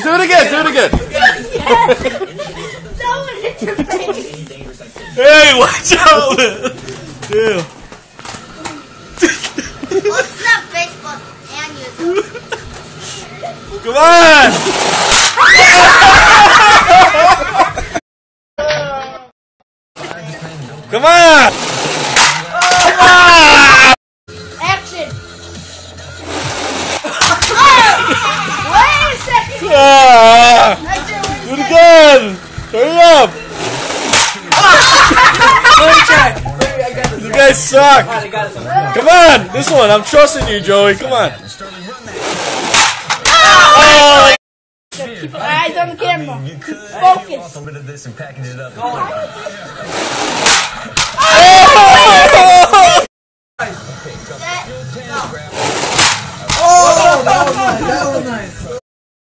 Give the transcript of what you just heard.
Do it again. Do it again. Hey, watch out! Yeah. What's up, Facebook and YouTube? Come on! Come on! Come on! Action! Wait a second! Do it again! Hurry up! You guys suck! Come on! This one, I'm trusting you, Joey. Come on. Oh! Keep your eyes on the camera. Focus. Oh, that was nice.